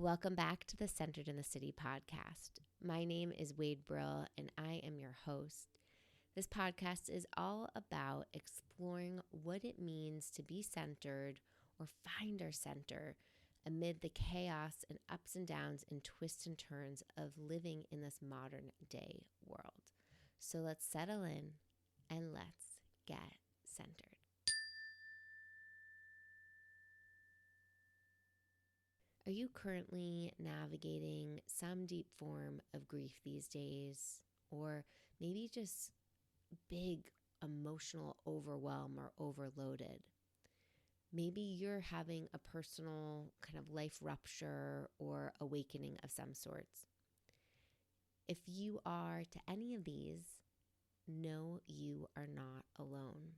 Welcome back to the Centered in the City podcast. My name is Wade Brill, and I am your host. This podcast is all about exploring what it means to be centered or find our center amid the chaos and ups and downs and twists and turns of living in this modern day world. So let's settle in and let's get centered. Are you currently navigating some deep form of grief these days, or maybe just big emotional overwhelm or overloaded? Maybe you're having a personal kind of life rupture or awakening of some sorts. If you are to any of these, know you are not alone.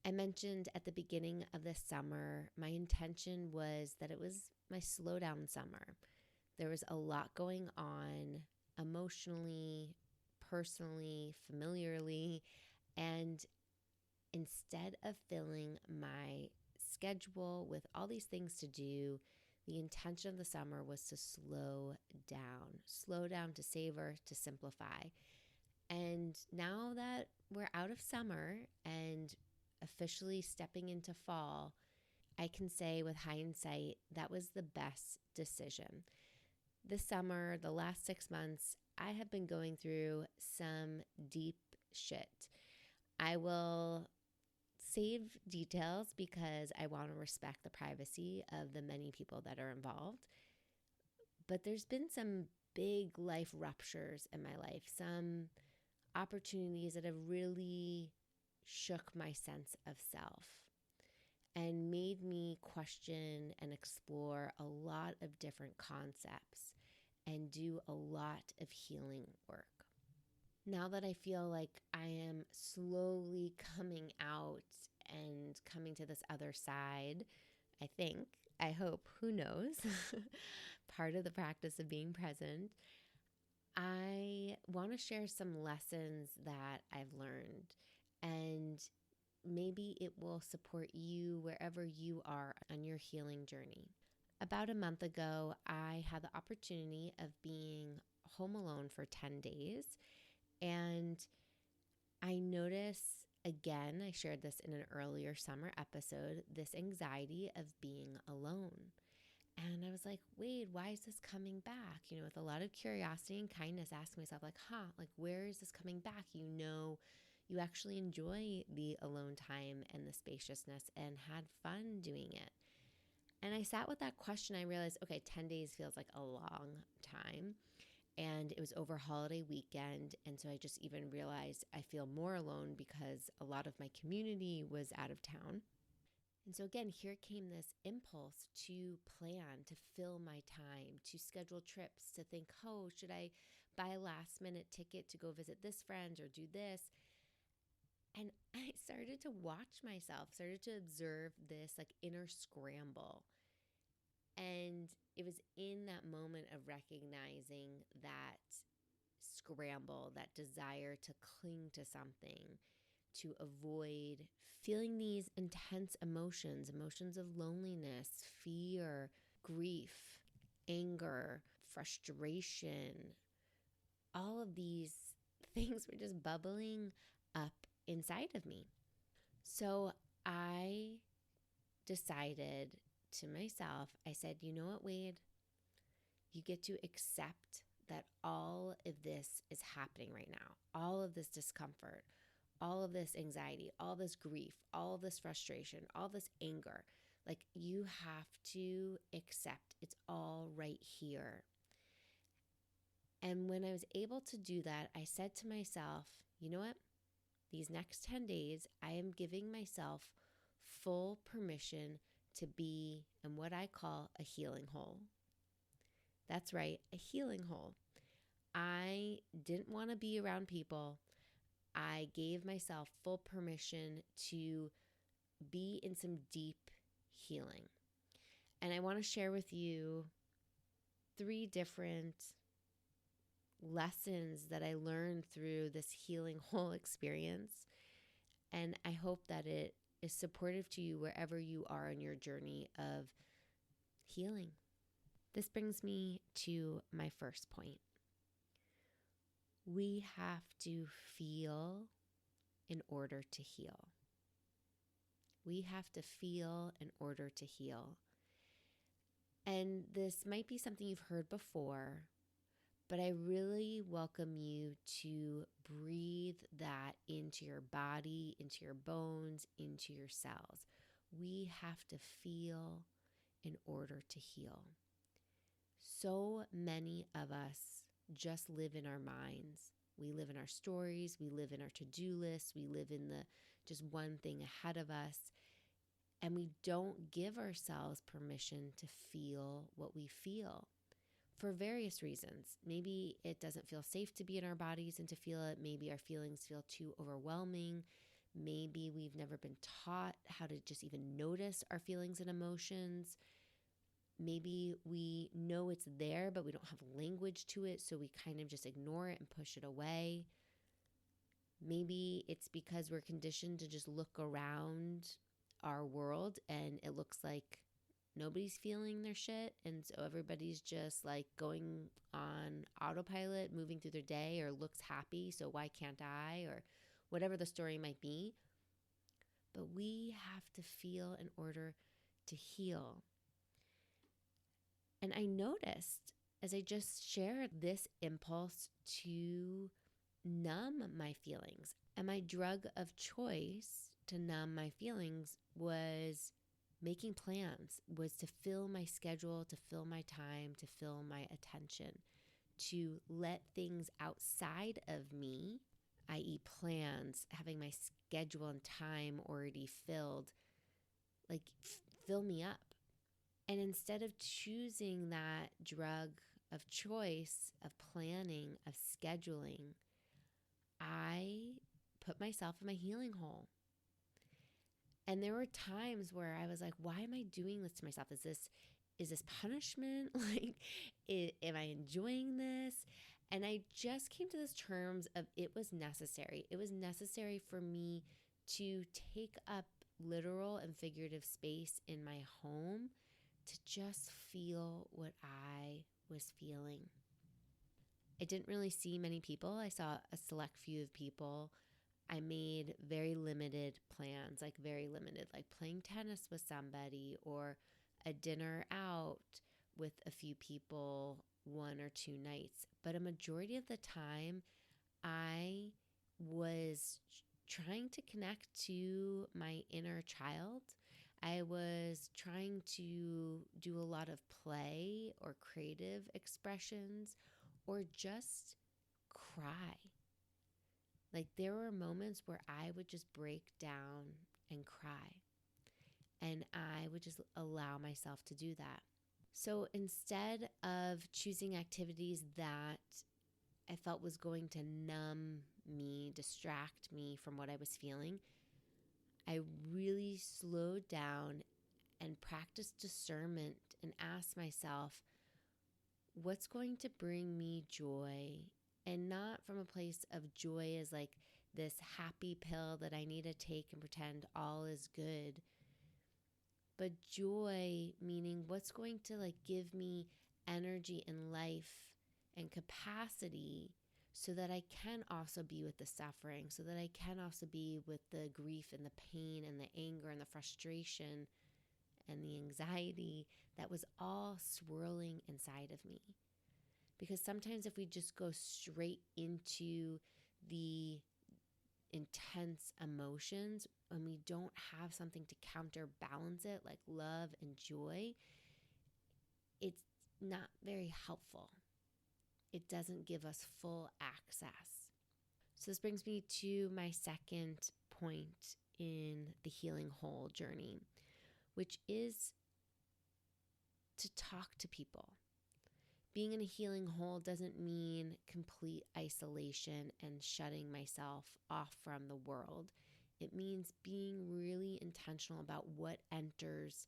I mentioned at the beginning of this summer, my intention was that it was my slow down summer. There was a lot going on emotionally, personally, familiarly, and instead of filling my schedule with all these things to do, the intention of the summer was to slow down to savor, to simplify. And now that we're out of summer and officially stepping into fall, I can say with hindsight, that was the best decision. This summer, the last 6 months, I have been going through some deep shit. I will save details because I want to respect the privacy of the many people that are involved. But there's been some big life ruptures in my life, some opportunities that have really shook my sense of self and made me question and explore a lot of different concepts and do a lot of healing work. Now that I feel like I am slowly coming out and coming to this other side, I hope, who knows, part of the practice of being present, I want to share some lessons that I've learned, and maybe it will support you wherever you are on your healing journey. About a month ago, I had the opportunity of being home alone for 10 days, and I noticed, again, I shared this in an earlier summer episode, this anxiety of being alone. And I was like, Wade, why is this coming back? With a lot of curiosity and kindness, asking myself, where is this coming back? You actually enjoy the alone time and the spaciousness and had fun doing it. And I sat with that question. I realized, okay, 10 days feels like a long time. And it was over holiday weekend. And so I just even realized I feel more alone because a lot of my community was out of town. And so again, here came this impulse to plan, to fill my time, to schedule trips, to think, oh, should I buy a last minute ticket to go visit this friend or do this? And I started to watch myself, started to observe this inner scramble. And it was in that moment of recognizing that scramble, that desire to cling to something, to avoid feeling these intense emotions of loneliness, fear, grief, anger, frustration. All of these things were just bubbling up inside of me. So I decided to myself, I said, you know what, Wade? You get to accept that all of this is happening right now. All of this discomfort, all of this anxiety, all this grief, all of this frustration, all this anger. You have to accept it's all right here. And when I was able to do that, I said to myself, you know what? These next 10 days, I am giving myself full permission to be in what I call a healing hole. That's right, a healing hole. I didn't want to be around people. I gave myself full permission to be in some deep healing. And I want to share with you 3 different lessons that I learned through this healing hole experience. And I hope that it is supportive to you wherever you are in your journey of healing. This brings me to my first point. We have to feel in order to heal. We have to feel in order to heal. And this might be something you've heard before, but I really welcome you to breathe that into your body, into your bones, into your cells. We have to feel in order to heal. So many of us just live in our minds. We live in our stories. We live in our to-do lists. We live in the just one thing ahead of us. And we don't give ourselves permission to feel what we feel for various reasons. Maybe it doesn't feel safe to be in our bodies and to feel it. Maybe our feelings feel too overwhelming. Maybe we've never been taught how to just even notice our feelings and emotions. Maybe we know it's there, but we don't have language to it, so we kind of just ignore it and push it away. Maybe it's because we're conditioned to just look around our world and it looks like nobody's feeling their shit, and so everybody's just like going on autopilot, moving through their day, or looks happy, so why can't I, or whatever the story might be. But we have to feel in order to heal. And I noticed as I just shared this impulse to numb my feelings. And my drug of choice to numb my feelings was making plans, was to fill my schedule, to fill my time, to fill my attention, to let things outside of me, i.e. plans, having my schedule and time already filled, like fill me up. And instead of choosing that drug of choice, of planning, of scheduling, I put myself in my healing hole. And there were times where I was like, why am I doing this to myself? Is this punishment? Am I enjoying this? And I just came to this terms of it was necessary. It was necessary for me to take up literal and figurative space in my home to just feel what I was feeling. I didn't really see many people. I saw a select few of people. I made very limited plans, like playing tennis with somebody or a dinner out with a few people 1 or 2 nights. But a majority of the time, I was trying to connect to my inner child. I was trying to do a lot of play or creative expressions or just cry. Like there were moments where I would just break down and cry, and I would just allow myself to do that. So instead of choosing activities that I felt was going to numb me, distract me from what I was feeling, I really slowed down and practiced discernment and asked myself, what's going to bring me joy? And not from a place of joy as like this happy pill that I need to take and pretend all is good, but joy meaning what's going to like give me energy and life and capacity so that I can also be with the suffering, so that I can also be with the grief and the pain and the anger and the frustration and the anxiety that was all swirling inside of me. Because sometimes if we just go straight into the intense emotions and we don't have something to counterbalance it, like love and joy, it's not very helpful. It doesn't give us full access. So this brings me to my second point in the healing hole journey, which is to talk to people. Being in a healing hole doesn't mean complete isolation and shutting myself off from the world. It means being really intentional about what enters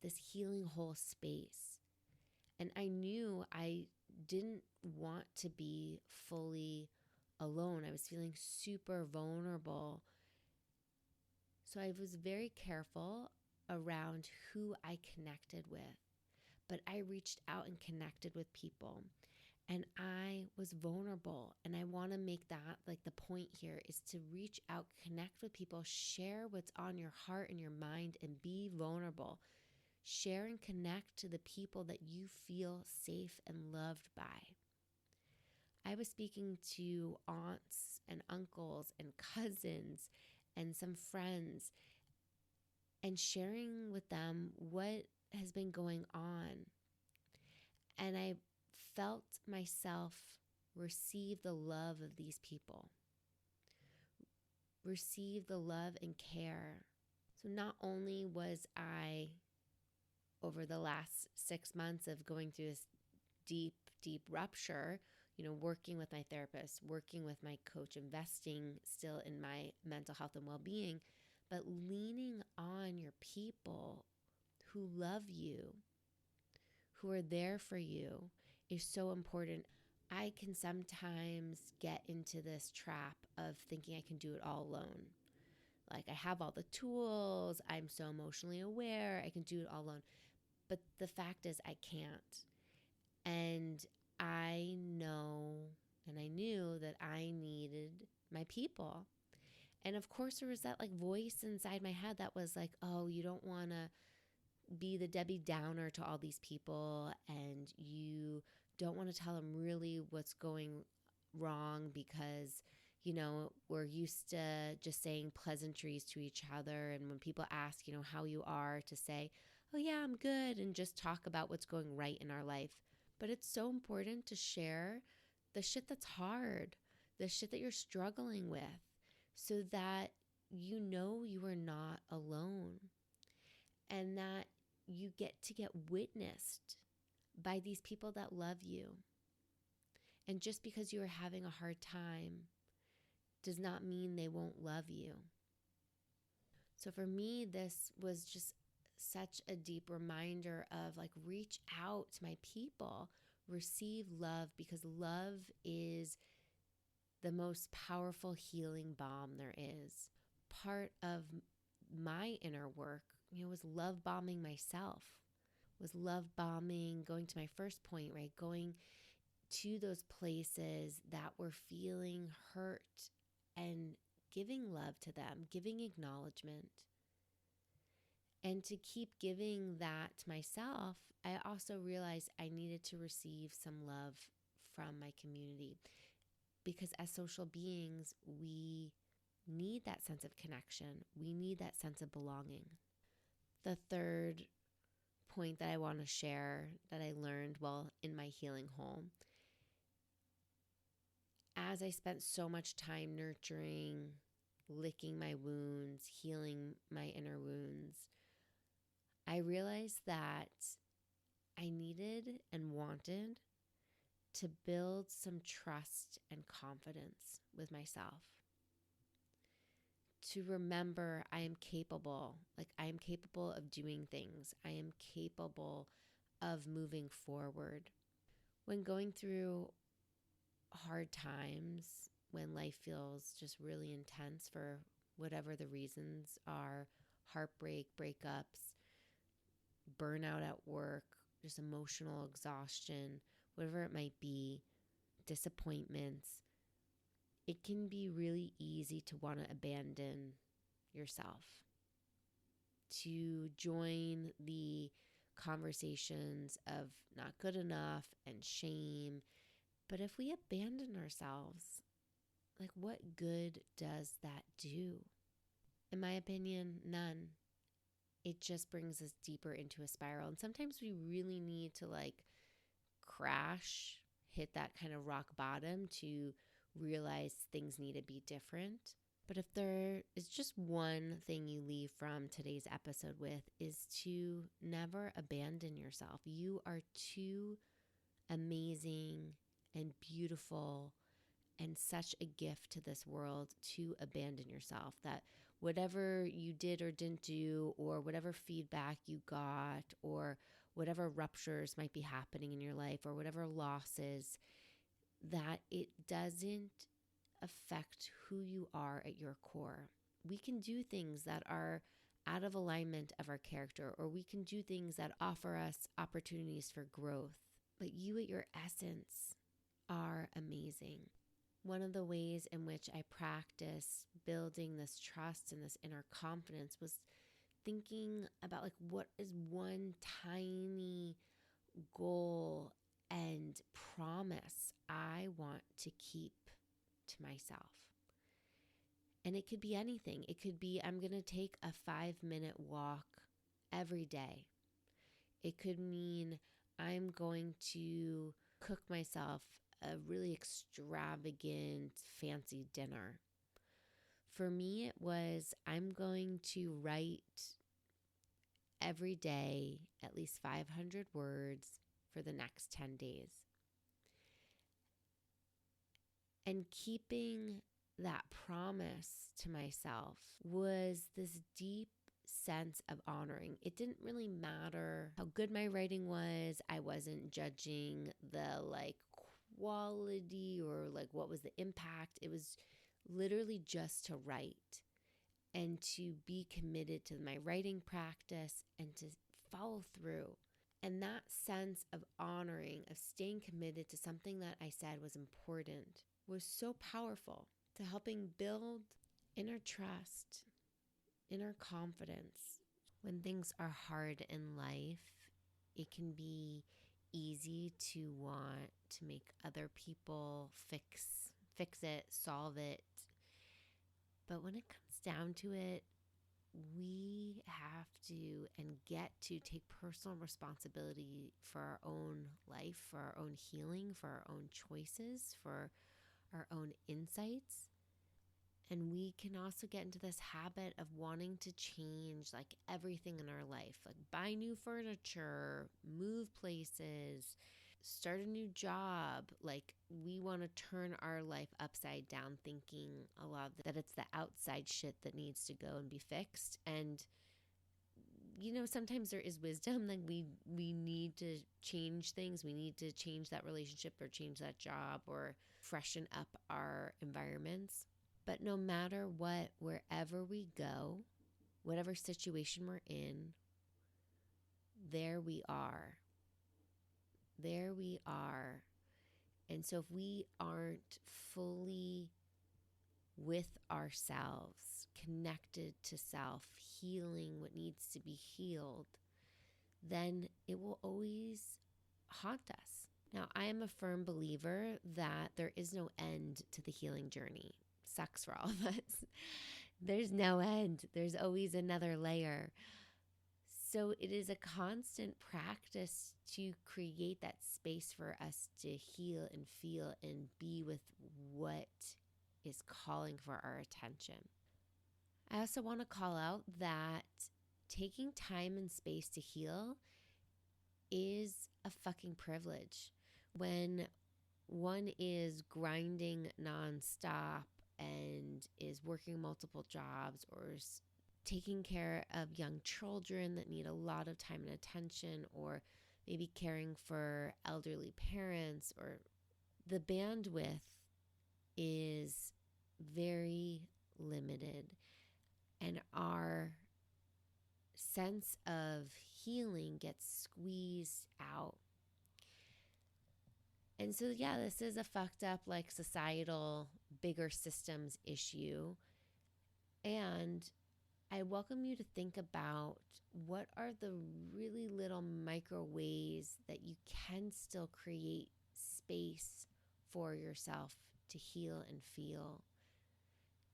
this healing hole space. And I knew I didn't want to be fully alone. I was feeling super vulnerable. So I was very careful around who I connected with. but I reached out and connected with people. And I was vulnerable. And I want to make that like the point here is to reach out, connect with people, share what's on your heart and your mind, and be vulnerable. Share and connect to the people that you feel safe and loved by. I was speaking to aunts and uncles and cousins and some friends and sharing with them what has been going on. And I felt myself receive the love of these people, receive the love and care. So not only was I, over the last 6 months of going through this deep rupture, working with my therapist, working with my coach, investing still in my mental health and well-being, but leaning on your people who love you, who are there for you, is so important. I can sometimes get into this trap of thinking I can do it all alone. Like I have all the tools, I'm so emotionally aware, I can do it all alone. But the fact is I can't. And I know and I knew that I needed my people. And of course there was that like voice inside my head that was like, oh, you don't want to be the Debbie Downer to all these people, and you don't want to tell them really what's going wrong because, we're used to just saying pleasantries to each other. And when people ask, how you are, to say, oh yeah, I'm good, and just talk about what's going right in our life. But it's so important to share the shit that's hard, the shit that you're struggling with, so that you are not alone and that you get witnessed by these people that love you. And just because you are having a hard time does not mean they won't love you. So for me, this was just such a deep reminder of like, reach out to my people, receive love, because love is the most powerful healing balm there is. Part of my inner work, was love bombing myself, was love bombing, going to my first point, right? Going to those places that were feeling hurt and giving love to them, giving acknowledgement. And to keep giving that to myself, I also realized I needed to receive some love from my community, because as social beings, we need that sense of connection. We need that sense of belonging. The third point that I want to share that I learned while in my healing home, as I spent so much time nurturing, licking my wounds, healing my inner wounds, I realized that I needed and wanted to build some trust and confidence with myself. To remember I am capable, like I am capable of doing things. I am capable of moving forward. When going through hard times, when life feels just really intense for whatever the reasons are, heartbreak, breakups, burnout at work, just emotional exhaustion, whatever it might be, disappointments, it can be really easy to want to abandon yourself, to join the conversations of not good enough and shame. But if we abandon ourselves, like what good does that do? In my opinion, none. It just brings us deeper into a spiral. And sometimes we really need to like crash, hit that kind of rock bottom to realize things need to be different. But if there is just one thing you leave from today's episode with, is to never abandon yourself. You are too amazing and beautiful and such a gift to this world to abandon yourself. That whatever you did or didn't do, or whatever feedback you got, or whatever ruptures might be happening in your life, or whatever losses, that it doesn't affect who you are at your core. We can do things that are out of alignment of our character, or we can do things that offer us opportunities for growth. But you at your essence are amazing. One of the ways in which I practice building this trust and this inner confidence was thinking about like, what is one tiny goal and promise I want to keep to myself. And it could be anything. It could be, I'm going to take a 5-minute walk every day. It could mean I'm going to cook myself a really extravagant, fancy dinner. For me, it was, I'm going to write every day at least 500 words for the next 10 days. And keeping that promise to myself was this deep sense of honoring. It didn't really matter how good my writing was. I wasn't judging the quality or what was the impact. It was literally just to write and to be committed to my writing practice and to follow through. And that sense of honoring, of staying committed to something that I said was important, was so powerful to helping build inner trust, inner confidence. When things are hard in life, it can be easy to want to make other people fix it, solve it. But when it comes down to it, we have to and get to take personal responsibility for our own life, for our own healing, for our own choices, for our own insights. And we can also get into this habit of wanting to change everything in our life, buy new furniture, move places, start a new job. We want to turn our life upside down, thinking a lot that it's the outside shit that needs to go and be fixed. And sometimes there is wisdom. We need to change things. We need to change that relationship or change that job or freshen up our environments. But no matter what, wherever we go, whatever situation we're in, there we are. There we are. And so if we aren't fully with ourselves, connected to self, healing what needs to be healed, then it will always haunt us. Now, I am a firm believer that there is no end to the healing journey. Sucks for all of us. There's no end. There's always another layer. So it is a constant practice to create that space for us to heal and feel and be with what is calling for our attention. I also want to call out that taking time and space to heal is a fucking privilege. When one is grinding nonstop and is working multiple jobs or is taking care of young children that need a lot of time and attention, or maybe caring for elderly parents, or the bandwidth is very limited, and our sense of healing gets squeezed out. And so, this is a fucked up, societal, bigger systems issue. And I welcome you to think about what are the really little micro ways that you can still create space for yourself to heal and feel.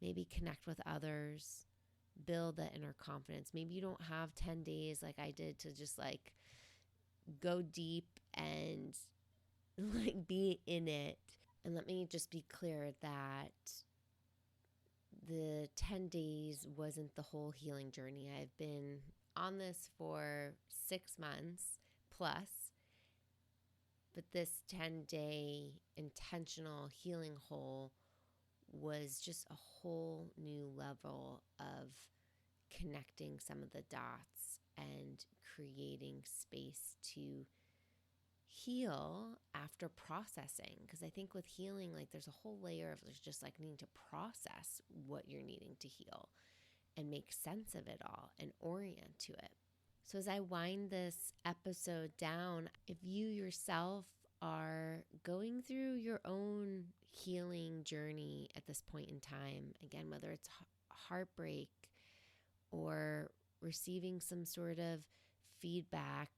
Maybe connect with others, build that inner confidence. Maybe you don't have 10 days like I did to just go deep and be in it. And let me just be clear that the 10 days wasn't the whole healing journey. I've been on this for 6 months plus, but this 10-day intentional healing hole was just a whole new level of connecting some of the dots and creating space to heal after processing. Because I think with healing, there's a whole layer of just needing to process what you're needing to heal. and make sense of it all and orient to it. So as I wind this episode down, if you yourself are going through your own healing journey at this point in time, again, whether it's heartbreak or receiving some sort of feedback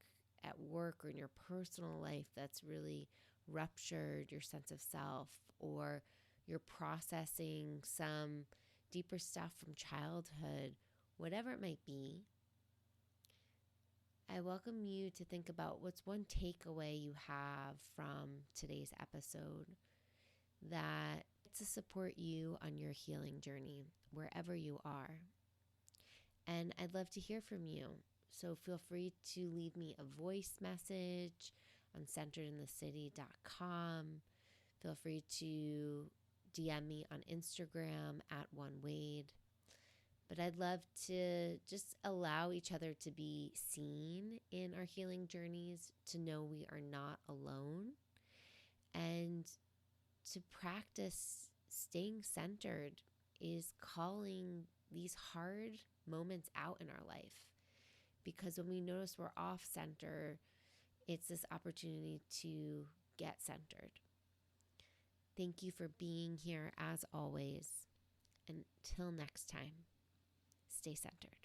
at work or in your personal life that's really ruptured your sense of self, or you're processing some deeper stuff from childhood, whatever it might be, I welcome you to think about what's one takeaway you have from today's episode that to support you on your healing journey, wherever you are. And I'd love to hear from you. So feel free to leave me a voice message on centeredinthecity.com. Feel free to DM me on Instagram at OneWade. But I'd love to just allow each other to be seen in our healing journeys, to know we are not alone, and to practice staying centered is calling these hard moments out in our life. Because when we notice we're off center, it's this opportunity to get centered. Thank you for being here as always. Until next time, stay centered.